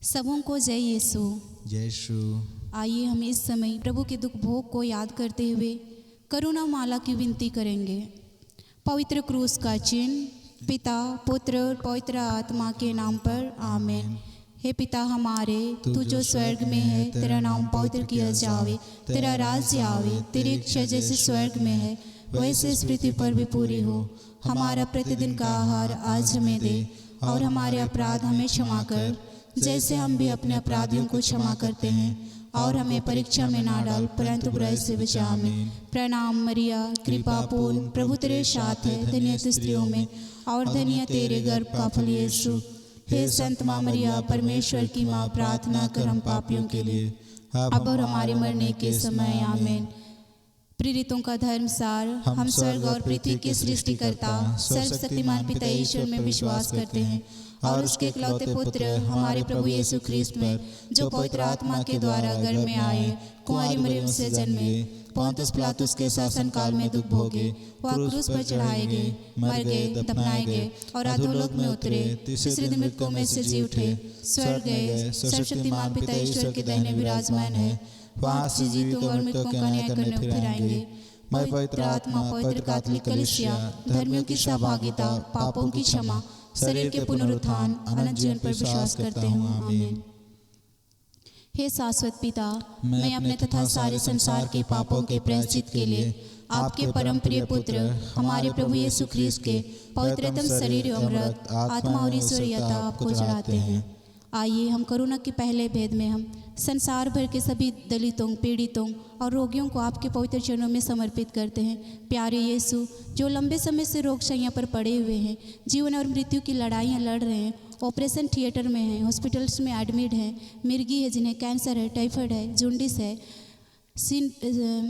सबों को जय यीशु। जय यीशु। आइए हम इस समय प्रभु के दुख भोग को याद करते हुए करुणा माला की विनती करेंगे। पवित्र क्रूस का चिन्ह पिता पुत्र और पवित्र आत्मा के नाम पर आमीन। हे पिता हमारे, तू जो स्वर्ग में है, तेरा नाम पवित्र किया जावे, तेरा राज्य आवे, तेरी इच्छा जैसे स्वर्ग में है वैसे इस पृथ्वी पर भी पूरी हो। हमारा प्रतिदिन का आहार आज हमें दे, और हमारे अपराध हमें क्षमा कर जैसे हम भी अपने अपराधियों को क्षमा करते हैं, और हमें परीक्षा में ना डाल परंतु बुराई से बचा। आमीन। प्रणाम मरिया, कृपा पूर्ण, प्रभु तेरे साथ है, धन्य तू स्त्रियों में और धन्य तेरे गर्भ का फल यीशु। हे संत माँ मरिया, परमेश्वर की माँ, प्रार्थना कर हम पापियों के लिए अब और हमारे मरने के समय। आमीन। प्रेरितों का धर्मसार। हम स्वर्ग और पृथ्वी के सृष्टिकर्ता सर्वशक्तिमान पिता ईश्वर में विश्वास करते हैं, और उसके इकलौते पुत्र हमारे प्रभु यीशु ख्रिस्त में, जो पवित्र आत्मा के द्वारा गर्भ में आए, कुंवारी मरियम से जन्मे, पोंतुस पिलातुस के शासन काल में दुख भोगे, वह क्रूस पर चढ़ाए गए, मर गए, दफनाए गए और अधोलोक में उतरे, तीसरे दिन मृतकों में से जी उठे, स्वर्ग गए, सर्वशक्तिमान पिता ईश्वर के दाहिने विराजमान है, वहाँ से जीवितों और मृतकों का न्याय करने फिर आएंगे। मैं पवित्र आत्मा, पवित्र कैथोलिक कलीसिया, धर्मियों की सहभागिता, पापों की क्षमा, शरीर के पुनरुत्थान, अनंत जीवन पर विश्वास करते हूँ। आमीन। हे शाश्वत पिता, मैं अपने तथा सारे संसार के पापों के प्रायश्चित के लिए आपके परम प्रिय पुत्र हमारे प्रभु यीशु ख्रिस्त के पवित्रतम शरीर एवं रक्त, आत्मा और ईश्वरीयता आपको चढ़ाते हैं। आइए हम करुणा के पहले भेद में हम संसार भर के सभी दलितों, पीड़ितों और रोगियों को आपके पवित्र चरणों में समर्पित करते हैं। प्यारे यीशु, जो लंबे समय से रोग शैय्या पर पड़े हुए हैं, जीवन और मृत्यु की लड़ाइयाँ लड़ रहे हैं, ऑपरेशन थिएटर में हैं, हॉस्पिटल्स में एडमिट हैं, मिर्गी है, जिन्हें कैंसर है, टाइफाइड है, जूंडिस है,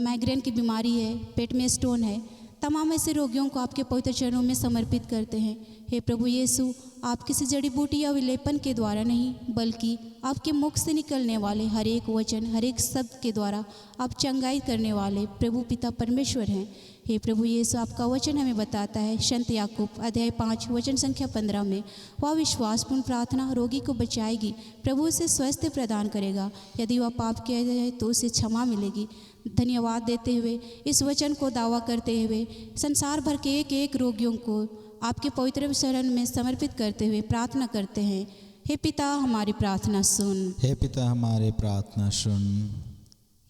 माइग्रेन की बीमारी है, पेट में स्टोन है, तमाम ऐसे रोगियों को आपके पवित्र चरणों में समर्पित करते हैं। हे प्रभु यीशु, आप किसी जड़ी बूटी या विलेपन के द्वारा नहीं, बल्कि आपके मुख से निकलने वाले हर एक वचन, हर एक शब्द के द्वारा आप चंगाई करने वाले प्रभु पिता परमेश्वर हैं। हे प्रभु यीशु, आपका वचन हमें बताता है संत याकूब अध्याय 5 वचन संख्या 15 में, वह विश्वासपूर्ण प्रार्थना रोगी को बचाएगी, प्रभु उसे स्वास्थ्य प्रदान करेगा, यदि वह पाप किया जाए तो उसे क्षमा मिलेगी। धन्यवाद देते हुए, इस वचन को दावा करते हुए, संसार भर के एक एक रोगियों को आपके पवित्र शरण में समर्पित करते हुए प्रार्थना करते हैं। हे पिता, हमारी प्रार्थना सुन। हे पिता, हमारी प्रार्थना सुन।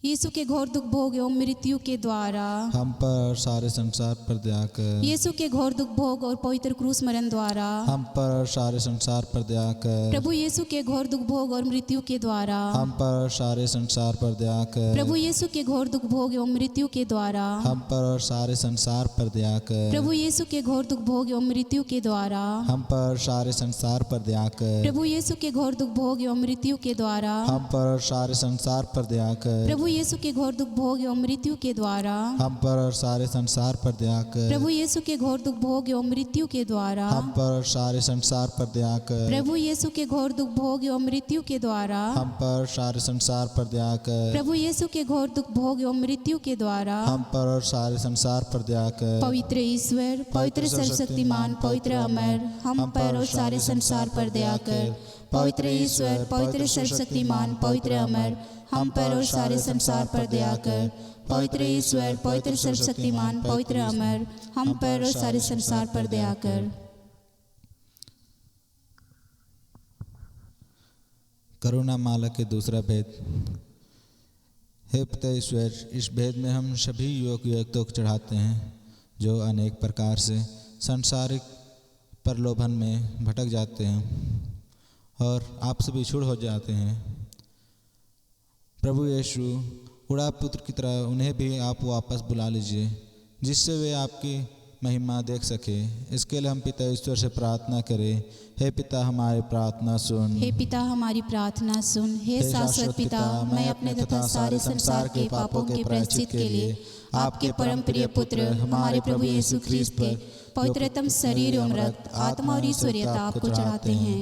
यीशु के घोर दुख भोग एवं मृत्यु के द्वारा हम पर सारे संसार पर दया कर। यीशु के घोर दुख भोग और पवित्र क्रूस मरण द्वारा हम पर सारे संसार पर दया कर। प्रभु यीशु के घोर दुख भोग और मृत्यु के द्वारा हम पर सारे संसार पर दया कर। प्रभु यीशु के घोर दुख भोग एवं मृत्यु के द्वारा हम पर सारे संसार पर दया कर। प्रभु यीशु के घोर दुख भोग एवं मृत्यु के द्वारा हम पर सारे संसार पर दया कर। प्रभु यीशु के घोर दुख भोग एवं मृत्यु के द्वारा हम पर सारे संसार पर दया कर। प्रभु यीशु के घोर दुख भोग एवं मृत्यु के द्वारा हम पर सारे संसार पर दया कर। प्रभु यीशु के घोर दुख भोग एवं मृत्यु के द्वारा हम पर सारे संसार पर दया कर। प्रभु यीशु के घोर दुख भोग एवं मृत्यु के द्वारा हम पर सारे संसार पर दया कर। प्रभु यीशु के घोर दुख भोग एवं मृत्यु के द्वारा हम पर सारे संसार पर दया कर। पवित्र ईश्वर, पवित्र सर्वशक्तिमान, पवित्र अमर, हम पर और सारे संसार पर दया कर। पवित्र ईश्वर, पवित्र सर्वशक्तिमान, पवित्र अमर, हम पर और सारे संसार पर दया कर। पवित्र ईश्वर, पवित्र सर्वशक्तिमान, पवित्र अमर, हम पर और सारे संसार पर दया कर। करुणा माला के दूसरा भेद। हे पिता ईश्वर, इस भेद में हम सभी युवक युवतियों को चढ़ाते हैं जो अनेक प्रकार से सांसारिक प्रलोभन में भटक जाते हैं और आपसे बिछुड़ हो जाते हैं। प्रभु यीशु, उड़ा पुत्र की तरह उन्हें भी आप वापस बुला लीजिए, जिससे वे आपकी महिमा देख सके। इसके लिए हम पिता ईश्वर से प्रार्थना करें। हे पिता, हमारी प्रार्थना सुन। हे पिता, हमारी प्रार्थना सुन। हे शाश्वत पिता, मैं अपने तथा सारे संसार के पापों के प्रायश्चित के लिए आपके परम प्रिय पुत्र हमारे प्रभु यीशु ख्रिस्त पर पवित्रतम शरीर एवं रक्त, आत्मा और ईश्वरीयता आपको चढ़ाते हैं।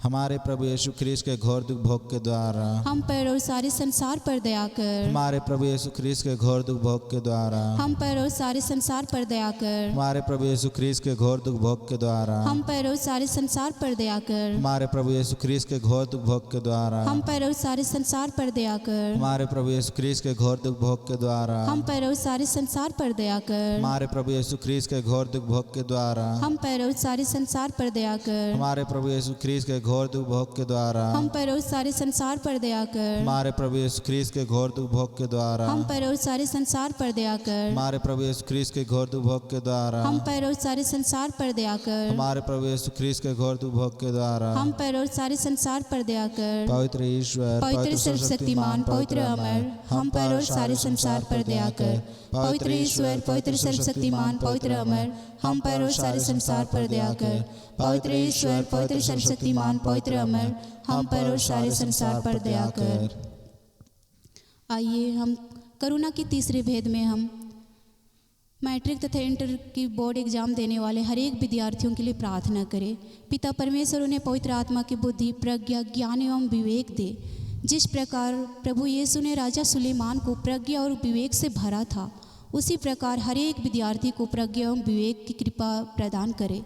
हमारे प्रभु यीशु ख्रीस्त के घोर दुख भोग के द्वारा हम पर और सारे संसार पर दया कर। हमारे प्रभु यीशु ख्रीस्त के घोर दुख भोग के द्वारा हम पर और सारे संसार पर दया कर। हमारे प्रभु यीशु ख्रीस्त के घोर दुख भोग के द्वारा हम पर और सारे संसार पर दया कर। हमारे प्रभु यीशु ख्रीस्त के घोर दुख भोग के द्वारा हम पर और सारे संसार पर दया कर। हमारे प्रभु यीशु ख्रीस्त के घोर दुख भोग के द्वारा हम पर और सारे संसार पर दया कर। हमारे प्रभु यीशु ख्रीस्त के घोर दुख भोग के द्वारा हम पर और सारे संसार पर दया कर। हमारे प्रभु यीशु ख्रीस्त के घोर दुख भोग के द्वारा हम पर और सारे संसार पर दया कर। हमारे प्रभु यीशु ख्रीस्त के घोर दुख भोग के द्वारा हम पर और सारे संसार पर दया कर। हमारे प्रभु यीशु ख्रीस्त के घोर दुख भोग के द्वारा हम पर और सारे संसार पर दया कर। हमारे प्रभु यीशु ख्रीस्त के घोर दुख भोग के द्वारा हम पर और सारे संसार पर दया कर। पवित्र ईश्वर, पवित्र सर्वशक्तिमान, पवित्र अमर, हम पर और सारे संसार पर दया कर। पवित्र ईश्वर, पवित्र सर्वशक्तिमान, पवित्र अमर, हम पर और सारे संसार पर दया कर। पवित्र ईश्वर, पवित्र सर्वशक्तिमान, पवित्र अमर, हम पर और सारे संसार पर दया कर। आइए हम करुणा के तीसरे भेद में हम मैट्रिक तथा इंटर की बोर्ड एग्जाम देने वाले हर एक विद्यार्थियों के लिए प्रार्थना करें। पिता परमेश्वर उन्हें पवित्र आत्मा की बुद्धि, प्रज्ञा, ज्ञान एवं विवेक दे। जिस प्रकार प्रभु यीशु ने राजा सुलेमान को प्रज्ञा और विवेक से भरा था, उसी प्रकार हर एक विद्यार्थी को प्रज्ञा एवं विवेक की कृपा प्रदान करे,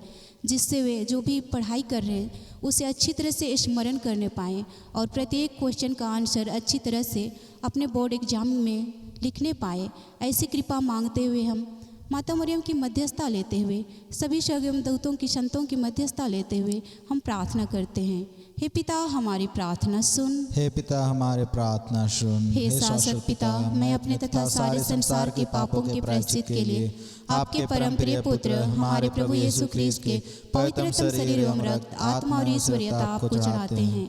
जिससे वे जो भी पढ़ाई कर रहे हैं उसे अच्छी तरह से स्मरण करने पाएँ और प्रत्येक क्वेश्चन का आंसर अच्छी तरह से अपने बोर्ड एग्जाम में लिखने पाए। ऐसी कृपा मांगते हुए हम माता मरियम की मध्यस्थता लेते हुए, सभी स्वर्गीय दूतों की संतों की मध्यस्थता लेते हुए हम प्रार्थना करते हैं। हे पिता, हमारी प्रार्थना सुन। हे पिता, हमारे प्रार्थना सुन। हे शाश्वत पिता, मैं अपने तथा सारे संसार के पापों के प्रायश्चित के लिए आपके परम प्रिय पुत्र हमारे प्रभु यीशु ख्रीस्त के पवित्रतम शरीर एवं रक्त, आत्मा और ईश्वरीयता आपको चढ़ाते हैं।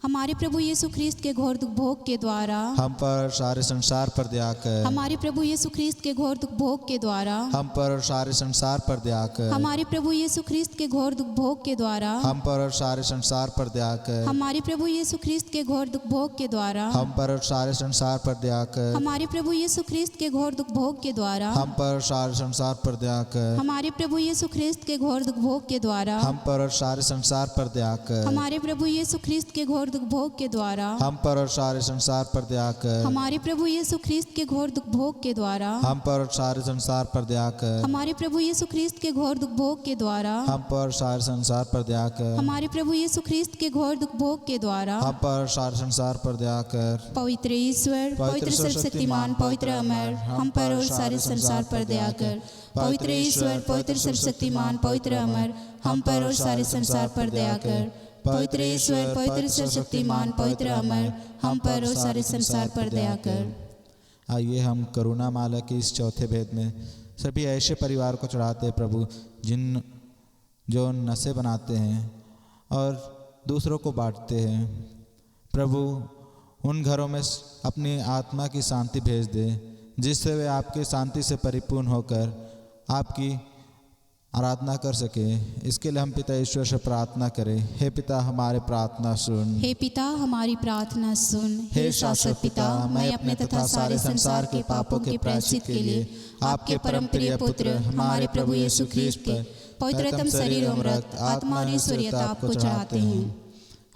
हमारे प्रभु यीशु ख्रीस्त के घोर दुख भोग के द्वारा हम पर सारे संसार पर दया कर। हमारे प्रभु यीशु ख्रीस्त के घोर दुख भोग के द्वारा हम पर सारे संसार पर दया कर। हमारे प्रभु यीशु ख्रीस्त के घोर दुख भोग के द्वारा हम पर सारे संसार पर दया कर। हमारे प्रभु यीशु ख्रीस्त के घोर दुख भोग के द्वारा हम पर सारे संसार पर दया कर। हमारे प्रभु यीशु ख्रीस्त के घोर दुख भोग के द्वारा हम पर सारे संसार पर दया कर। हमारे प्रभु यीशु ख्रीस्त के घोर दुख भोग के द्वारा हम पर सारे संसार पर दया कर। हमारे प्रभु यीशु ख्रीस्त के घोर दुख भोग के द्वारा हम पर और सारे संसार पर दया कर। हमारे प्रभु यीशु ख्रीस्त के घोर दुख भोग के द्वारा हम पर और सारे संसार पर दया कर। हमारे प्रभु यीशु ख्रीस्त के घोर दुख भोग के द्वारा हम पर सारे संसार पर दया कर। हमारे प्रभु यीशु ख्रीस्त के घोर दुख भोग के द्वारा हम पर सारे संसार पर दया कर। पवित्र ईश्वर, पवित्र सर्वशक्तिमान, पवित्र अमर, हम पर और सारे संसार पर दया कर। पवित्र ईश्वर, पवित्र सर्वशक्तिमान, पवित्र अमर, हम पर और सारे संसार पर दया कर। पवित्र ईश्वर, पवित्र सर्वशक्तिमान, पवित्र अमर, हम पर और सारे संसार पर दया कर। आइए हम करुणा माला के इस चौथे भेद में सभी ऐसे परिवार को चढ़ाते हैं प्रभु जो नशे बनाते हैं और दूसरों को बांटते हैं। प्रभु उन घरों में अपनी आत्मा की शांति भेज दे, जिससे वे आपकी शांति से परिपूर्ण होकर आपकी आराधना कर सके। इसके लिए हम पिता ईश्वर से प्रार्थना करें। हे पिता, हमारे प्रार्थना सुन। हे पिता, हमारी प्रार्थना सुन। हे शाश्वत पिता, मैं अपने तथा सारे संसार के पापों के प्रायश्चित के लिए आपके परम प्रिय पुत्र हमारे प्रभु यीशु ख्रीस्त के पवित्रतम शरीर एवं रक्त, आत्मा और ईश्वरीयता आपको चढ़ाते हैं।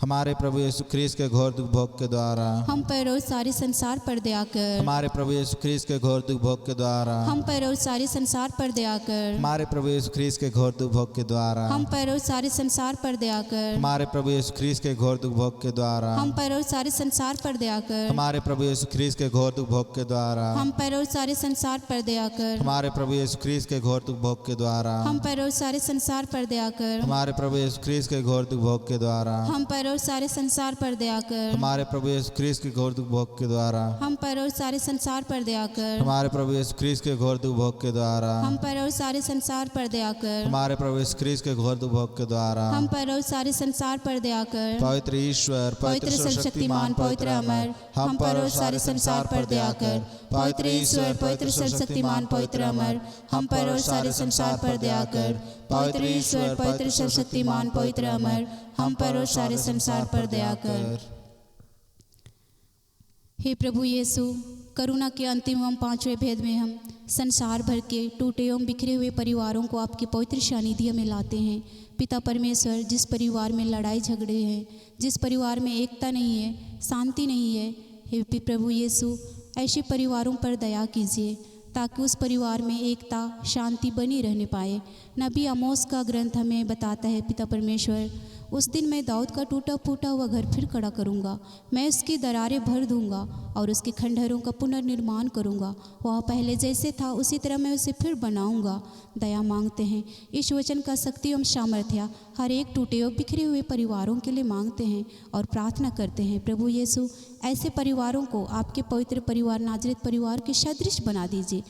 हमारे प्रभु यीशु ख्रीस्त के घोर दुख भोग के द्वारा हम पर और सारे संसार पर दया कर। हमारे प्रभु यीशु ख्रीस्त के घोर दुख भोग के द्वारा हम पर और सारे संसार पर दया कर। हमारे प्रभु यीशु ख्रीस्त के घोर दुख भोग के द्वारा हम पर और सारे संसार पर दया कर। हमारे प्रभु यीशु ख्रीस्त के घोर दुख भोग के द्वारा हम पर और सारे संसार पर दया कर। हमारे प्रभु यीशु ख्रीस्त के घोर दुख भोग के द्वारा हम पर और सारे संसार पर दया कर। हमारे प्रभु यीशु ख्रीस्त के घोर दुख भोग के द्वारा हम पर और सारे संसार पर दया कर। हमारे प्रभु यीशु ख्रीस्त के घोर दुख भोग के द्वारा हम पर और सारे संसार पर दया कर। हमारे प्रभु यीशु ख्रीस्त के घोर दुख भोग के द्वारा हम पर और सारे संसार पर दया कर। हमारे प्रभु यीशु ख्रीस्त के घोर दुख भोग के द्वारा हम पर और सारे संसार पर दया कर। हमारे प्रभु यीशु ख्रीस्त के घोर दुख भोग के द्वारा हम पर और सारे संसार पर दया कर। पवित्र ईश्वर, पवित्र सर्वशक्तिमान, पवित्र अमर, हम पर और सारे संसार पर दया कर। पवित्र ईश्वर, पवित्र सर्वशक्तिमान, पवित्र अमर, हम पर और सारे संसार पर दया कर। पवित्र ईश्वर, पवित्र सर्वशक्तिमान, पवित्र अमर, हम पर और सारे संसार पर दया कर। हे प्रभु यीशु, करुणा के अंतिम एवं पांचवें भेद में हम संसार भर के टूटे एवं बिखरे हुए परिवारों को आपकी पवित्र सानिध्य में लाते हैं। पिता परमेश्वर, जिस परिवार में लड़ाई झगड़े हैं, जिस परिवार में एकता नहीं है, शांति नहीं है, हे प्रभु यीशु ऐसे परिवारों पर दया कीजिए ताकि उस परिवार में एकता शांति बनी रहने पाए। नबी आमोस का ग्रंथ हमें बताता है पिता परमेश्वर, उस दिन मैं दाऊद का टूटा फूटा हुआ घर फिर खड़ा करूँगा, मैं उसकी दरारें भर दूँगा और उसके खंडहरों का पुनर्निर्माण करूँगा। वह पहले जैसे था उसी तरह मैं उसे फिर बनाऊँगा। दया मांगते हैं, इस वचन का शक्ति एवं सामर्थ्य हर एक टूटे और बिखरे हुए परिवारों के लिए मांगते हैं और प्रार्थना करते हैं। प्रभु यीशु ऐसे परिवारों को आपके पवित्र परिवार नाजरेत परिवार के सदृश बना दीजिए,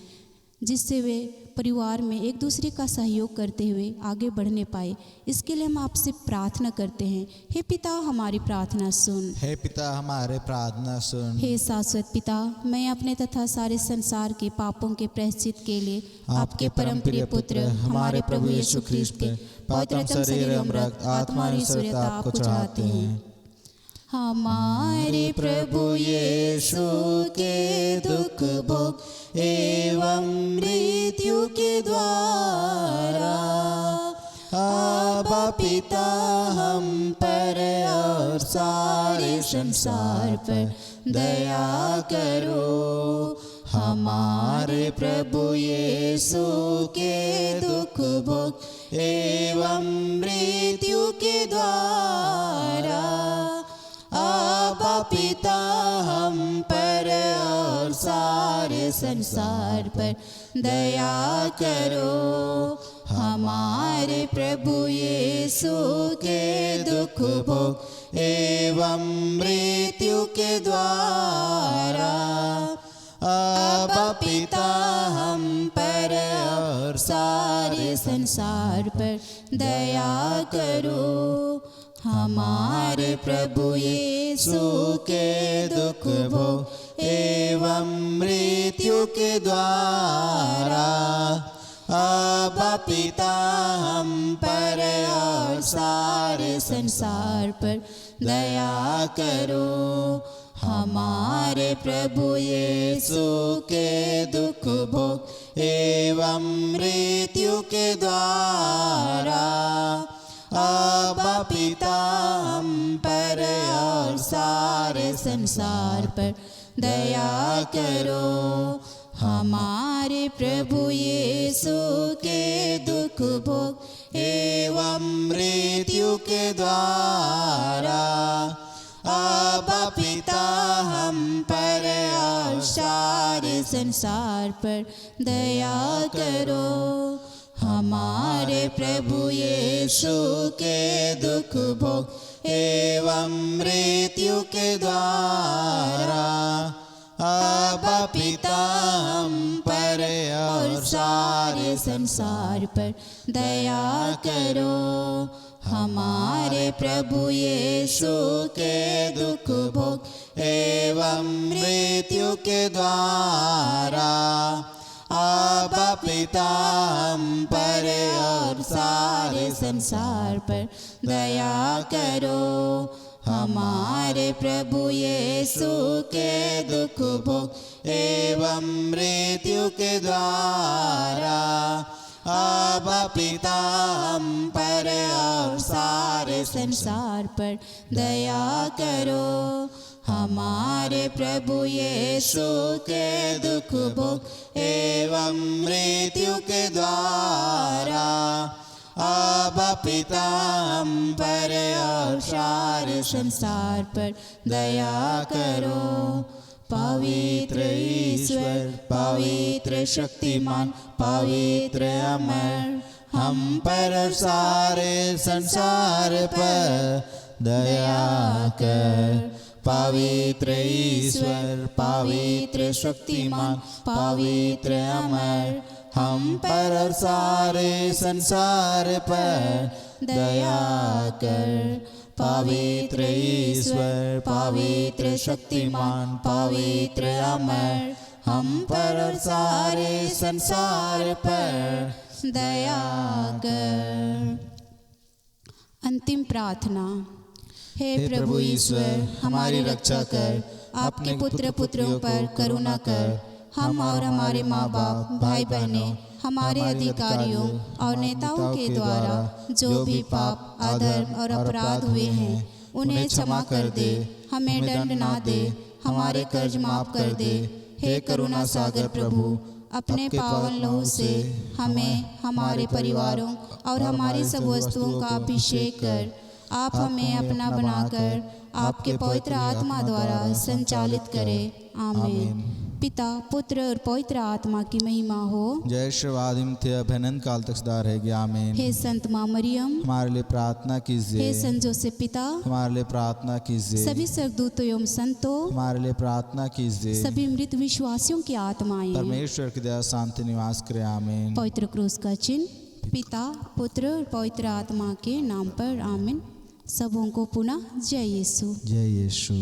जिससे वे परिवार में एक दूसरे का सहयोग करते हुए आगे बढ़ने पाए। इसके लिए हम आपसे प्रार्थना करते हैं। हे पिता हमारी प्रार्थना सुन। हे पिता हमारे प्रार्थना सुन। हे शाश्वत पिता, मैं अपने तथा सारे संसार के पापों के प्रायश्चित के लिए आपके परम प्रिय पुत्र हमारे प्रभु यीशु ख्रीस्त के पवित्र शरीर एवं रक्त आत्मा और ईश्वरता आपको चढ़ाते हैं। हमारे प्रभु यीशु के दुख भोग एवं मृत्यु के द्वारा आबा पिता हम पर और सारे संसार पर दया करो। हमारे प्रभु यीशु के दुख भोग एवं मृत्यु के द्वारा आबा पिता हम पर और सारे संसार पर दया करो। हमारे प्रभु यीशु के दुख भोग एवं मृत्यु के द्वारा आबा पिता हम पर और सारे संसार पर दया करो। हमारे प्रभु यीशु के दुख भोग एवं मृत्यु के द्वारा आबा पिता हम पर और सारे संसार पर दया करो। हमारे प्रभु यीशु के दुख भोग एवं मृत्यु के द्वारा आबा पिता हम पर और सारे संसार पर दया करो। हमारे प्रभु यीशु के दुख भोग एवं मृत्यु के द्वारा आबा पिता हम पर और सारे संसार पर दया करो। हमारे प्रभु यीशु के दुख भोग एवं मृत्यु के द्वारा आबा पिता हम पर और सारे संसार पर दया करो। हमारे प्रभु यीशु के दुख भोग एवं मृत्यु के द्वारा आबा पिता हम पर और सारे संसार पर दया करो। हमारे प्रभु यीशु के दुख भोग एवं मृत्यु के द्वारा आबा पिता हम पर और सारे संसार पर दया करो। हमारे प्रभु यीशु के दुख भोग एवं मृत्यु के द्वारा आबा पिता हम पर और सारे संसार पर दया करो। पवित्र ईश्वर, पवित्र शक्तिमान, पवित्र अमर, हम पर और सारे संसार पर दया कर। पवित्र ईश्वर, पवित्र शक्तिमान, पवित्र अमर, हम पर और सारे संसार पर दया कर। पवित्र ईश्वर, पवित्र शक्तिमान, पवित्र अमर, हम पर और सारे संसार पर दया कर। अंतिम प्रार्थना। हे प्रभु ईश्वर, हमारी रक्षा कर, अपने पुत्र पुत्रों पर करुणा कर। हम और हमारे माँ बाप, भाई बहनें, हमारे अधिकारियों और नेताओं के द्वारा जो भी पाप, अधर्म और अपराध हुए हैं उन्हें क्षमा कर दे, हमें दंड ना दे, हमारे कर्ज माफ कर दे। हे करुणा सागर प्रभु, अपने पावन लहू से हमें, हमारे परिवारों और हमारी सब वस्तुओं का अभिषेक कर आप हमें अपना बनाकर आपके पवित्र आत्मा द्वारा संचालित करें। आमीन। पिता, पुत्र और पवित्र आत्मा की महिमा हो। जय श्रीवादिम थे अभिनंद काल तक सदा रहेगी। आमीन। हे संत माँ मरियम, हमारे लिए प्रार्थना कीजिए। हे संत जोसेफ पिता, हमारे लिए प्रार्थना कीजिए। सभी स्वर्गदूतों एवं संतों, हमारे लिए प्रार्थना कीजिए। सभी मृत विश्वासियों की आत्माएं, परमेश्वर की दया शांति निवास करे। आमीन। पवित्र क्रूस का चिन्ह पिता, पुत्र और पवित्र आत्मा के नाम पर। आमीन। सबों को पुनः जय यीशु। जय यीशु।